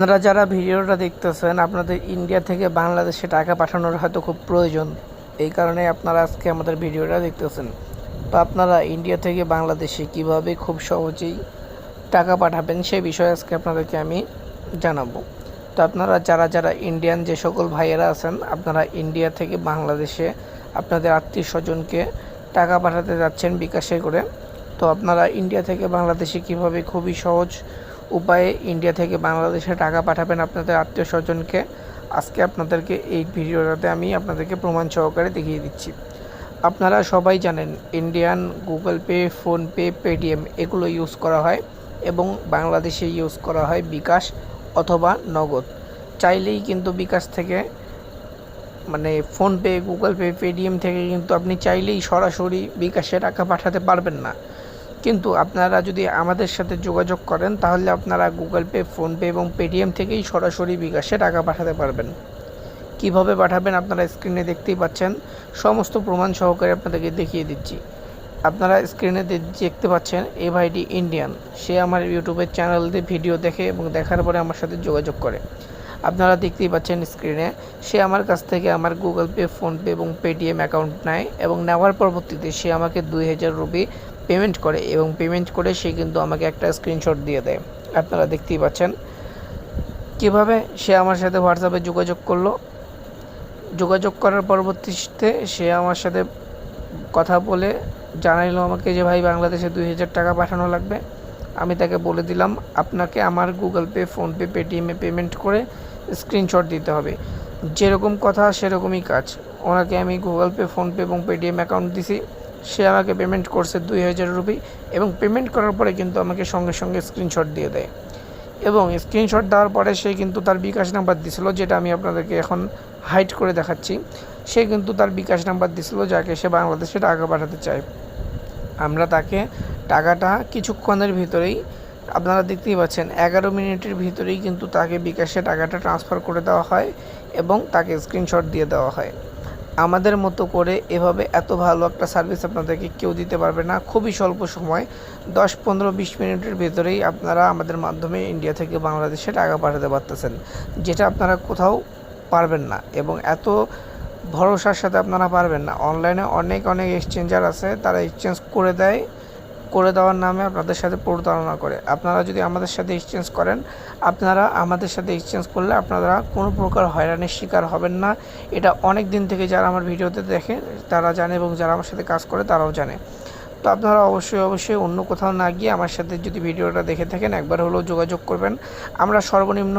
আপনারা যারা ভিডিওটা দেখতেছেন আপনাদের ইন্ডিয়া থেকে বাংলাদেশে টাকা পাঠানোর হয়তো খুব প্রয়োজন, এই কারণে আপনারা আজকে আমাদের ভিডিওটা দেখতেছেন। তো আপনারা ইন্ডিয়া থেকে বাংলাদেশে কিভাবে খুব সহজেই টাকা পাঠাবেন সেই বিষয়ে আজকে আপনাদেরকে আমি জানাবো। তো আপনারা যারা যারা ইন্ডিয়ান যে সকল ভাইয়েরা আছেন, আপনারা ইন্ডিয়া থেকে বাংলাদেশে আপনাদের আত্মীয় স্বজনকে টাকা পাঠাতে যাচ্ছেন বিকাশে করে, তো আপনারা ইন্ডিয়া থেকে বাংলাদেশে কিভাবে খুবই সহজ উপায়ে ইন্ডিয়া থেকে বাংলাদেশে টাকা পাঠাবেন আপনাদের আত্মীয় স্বজনকে, আজকে আপনাদেরকে এই ভিডিওটাতে আমি আপনাদেরকে প্রমাণ সহকারে দেখিয়ে দিচ্ছি। আপনারা সবাই জানেন Indian Google pay, PhonePe, Paytm এগুলো ইউজ করা হয় এবং বাংলাদেশে ইউজ করা হয় বিকাশ অথবা নগদ। চাইলেই কিন্তু বিকাশ থেকে মানে ফোনপে, গুগল পে, পেটিএম থেকে কিন্তু আপনি চাইলেই সরাসরি বিকাশে টাকা পাঠাতে পারবেন না। কিন্তু আপনারা যদি আমাদের সাথে যোগাযোগ করেন তাহলে আপনারা গুগল পে, ফোনপে এবং পেটিএম থেকেই সরাসরি বিকাশে টাকা পাঠাতে পারবেন। কিভাবে পাঠাবেন আপনারা স্ক্রিনে দেখতেই পাচ্ছেন, সমস্ত প্রমাণ সহকারে আপনাদেরকে দেখিয়ে দিচ্ছি। আপনারা স্ক্রিনে দেখতে পাচ্ছেন এই ভাইটি ইন্ডিয়ান, সে আমার ইউটিউবের চ্যানেলে ভিডিও দেখে এবং দেখার পরে আমার সাথে যোগাযোগ করে। আপনারা দেখতেই পাচ্ছেন স্ক্রিনে, সে আমার কাছ থেকে আমার গুগল পে, ফোনপে এবং পেটিএম অ্যাকাউন্ট নেয় এবং নেওয়ার পরবর্তীতে সে আমাকে 2000 রুপি পেমেন্ট করে এবং পেমেন্ট করে সে কিন্তু আমাকে একটা স্ক্রিনশট দিয়ে দেয়। আপনারা দেখতেই পাচ্ছেন কীভাবে সে আমার সাথে হোয়াটসঅ্যাপে যোগাযোগ করলো। যোগাযোগ করার পরবর্তীতে সে আমার সাথে কথা বলে জানাইলো আমাকে যে ভাই বাংলাদেশে 2000 টাকা পাঠানো লাগবে। আমি তাকে বলে দিলাম আপনাকে আমার গুগল পে, ফোনপে, পেটিএমে পেমেন্ট করে স্ক্রিনশট দিতে হবে। যেরকম কথা সেরকমই কাজ, ওনাকে আমি গুগল পে, ফোনপে এবং পেটিএম অ্যাকাউন্ট দিছি, সে আমাকে পেমেন্ট করছে 2000 রুপি এবং পেমেন্ট করার পরে কিন্তু আমাকে সঙ্গে সঙ্গে স্ক্রিনশট দিয়ে দেয় এবং স্ক্রিনশট দেওয়ার পরে সে কিন্তু তার বিকাশ নাম্বার দিছিল, যেটা আমি আপনাদেরকে এখন হাইড করে দেখাচ্ছি। সে কিন্তু তার বিকাশ নাম্বার দিছিল যাকে সে বাংলাদেশে টাকা পাঠাতে চায়। আমরা তাকে টাকাটা কিছুক্ষণের ভিতরেই, আপনারা দেখতেই পাচ্ছেন 11 মিনিটের ভিতরেই কিন্তু তাকে বিকাশে টাকাটা ট্রান্সফার করে দেওয়া হয় এবং তাকে স্ক্রিনশট দিয়ে দেওয়া হয়। আমাদের মতো করে এভাবে এত ভালো একটা সার্ভিস আপনাদেরকে কেউ দিতে পারবে না। খুবই স্বল্প সময় 10, 15, 20 মিনিটের ভেতরেই আপনারা আমাদের মাধ্যমে ইন্ডিয়া থেকে বাংলাদেশে টাকা পাঠাতে পারতেছেন, যেটা আপনারা কোথাও পারবেন না এবং এত ভরসার সাথে আপনারা পারবেন না। অনলাইনে অনেক এক্সচেঞ্জার আছে, তারা এক্সচেঞ্জ করে দেওয়ার নামে আপনাদের সাথে প্রতারণা করে। আপনারা যদি আমাদের সাথে এক্সচেঞ্জ করেন, আপনারা আমাদের সাথে এক্সচেঞ্জ করলে আপনারা কোনো প্রকার হয়রানির শিকার হবেন না। এটা অনেক দিন থেকে যারা আমার ভিডিওতে দেখে তারা জানে এবং যারা আমার সাথে কাজ করে তারাও জানে। তো আপনারা অবশ্যই অন্য কোথাও না গিয়ে আমার সাথে যদি ভিডিওটা দেখে থাকেন একবার হলেও যোগাযোগ করবেন। আমরা সর্বনিম্ন